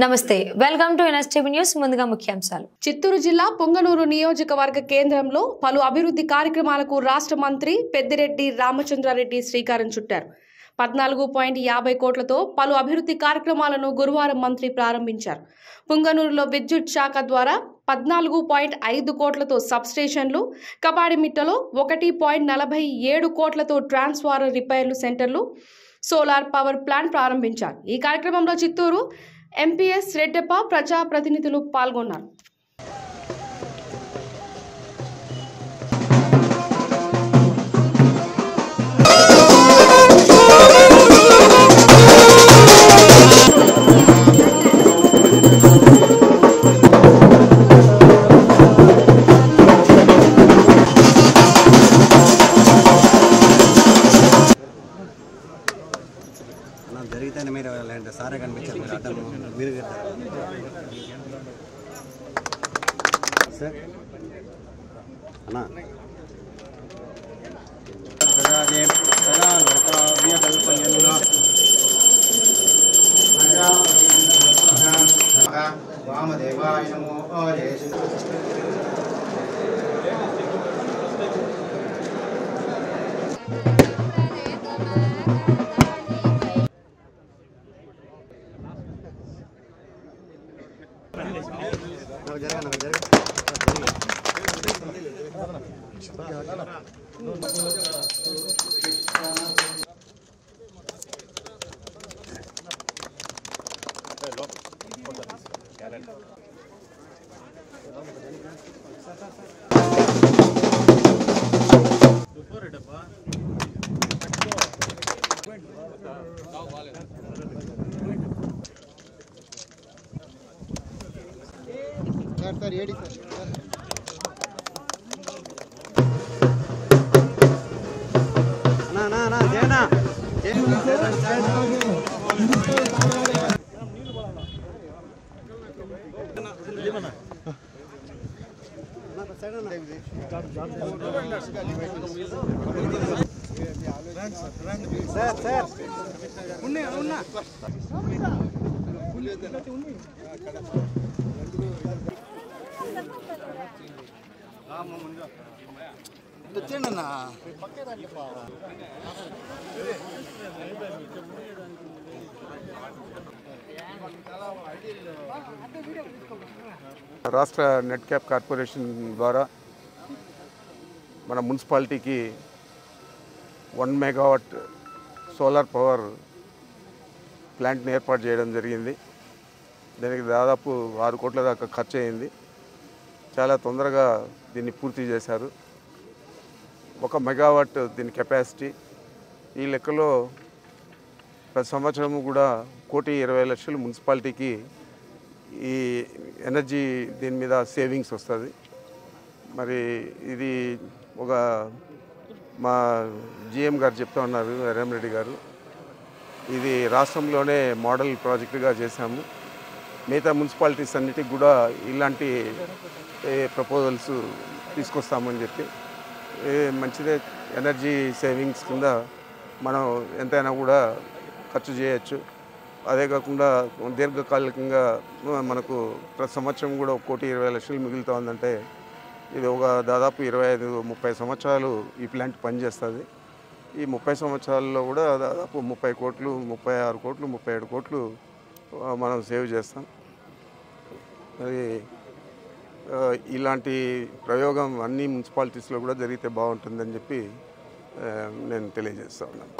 నమస్తే welcome to NSTV news ముందుగా ముఖ్యాంశాలు చిత్తూరు జిల్లా పొంగనూరు నియోజకవర్గ కేంద్రంలో పలు అభివృద్ధి కార్యక్రమాలకు రాష్ట్ర మంత్రి పెద్దిరెడ్డి రామచంద్రారెడ్డి శ్రీకారం చుట్టారు 14.50 కోట్లతో పలు అభివృద్ధి కార్యక్రమాలను గురువారం మంత్రి ప్రారంభించారు పొంగనూరులో విద్యుత్ శాఖ ద్వారా 14.5 కోట్లతో సబ్స్టేషన్లు కపాడిమిట్టలో 1.47 కోట్లతో ట్రాన్స్ఫార్మర్ రిపేర్లు సెంటర్లు సోలార్ పవర్ ప్లాంట్ ప్రారంభించారు ఈ కార్యక్రమంలో చిత్తూరు ఎంపీఎస్ రెడ్డప్ప ప్రజా ప్రతినిధులు పాల్గొన్నారు జరిగితేనే మీరు సారే కనిపించారు మీరు అడ్డం మీరు సార్ అన్నా వామదేవాయ నమో सर एडी सर ना ना ना देना सर सर उन्ने उन्ना రాష్ట్ర నెట్ క్యాప్ కార్పొరేషన్ ద్వారా మన మున్సిపాలిటీకి 1 మెగావాట్ సోలార్ పవర్ ప్లాంట్ని ఏర్పాటు చేయడం జరిగింది. దానికి దాదాపు 6 కోట్ల దాకా ఖర్చు అయింది. చాలా తొందరగా దీన్ని పూర్తి చేశారు. 1 మెగావాట్ దీని కెపాసిటీ. ఈ లెక్కలో ప్రతి సంవత్సరము కూడా 1,20,00,000 మున్సిపాలిటీకి ఈ ఎనర్జీ దీని మీద సేవింగ్స్ వస్తుంది. మరి ఇది ఒక మా జిఎం గారు చెప్తా ఉన్నారు, రేమరెడ్డి గారు, ఇది రాష్ట్రంలోనే మోడల్ ప్రాజెక్టుగా చేశాము. మిగతా మున్సిపాలిటీస్ అన్నిటికి కూడా ఇలాంటి ప్రపోజల్స్ తీసుకొస్తామని చెప్పి మంచిదే. ఎనర్జీ సేవింగ్స్ కింద మనం ఎంతైనా కూడా ఖర్చు చేయొచ్చు. అదే కాకుండా దీర్ఘకాలికంగా మనకు ప్రతి సంవత్సరం కూడా 1,20,00,000 మిగులుతూ ఉందంటే ఇది ఒక దాదాపు 25-30 సంవత్సరాలు ఈ ప్లాంట్ పనిచేస్తుంది. ఈ 30 సంవత్సరాల్లో కూడా దాదాపు 30 కోట్లు, 36 కోట్లు, 37 కోట్లు మనం సేవ్ చేస్తాం. మరి ఇలాంటి ప్రయోగం అన్ని మున్సిపాలిటీస్లో కూడా జరిగితే బాగుంటుందని చెప్పి నేను తెలియజేస్తా ఉన్నాను.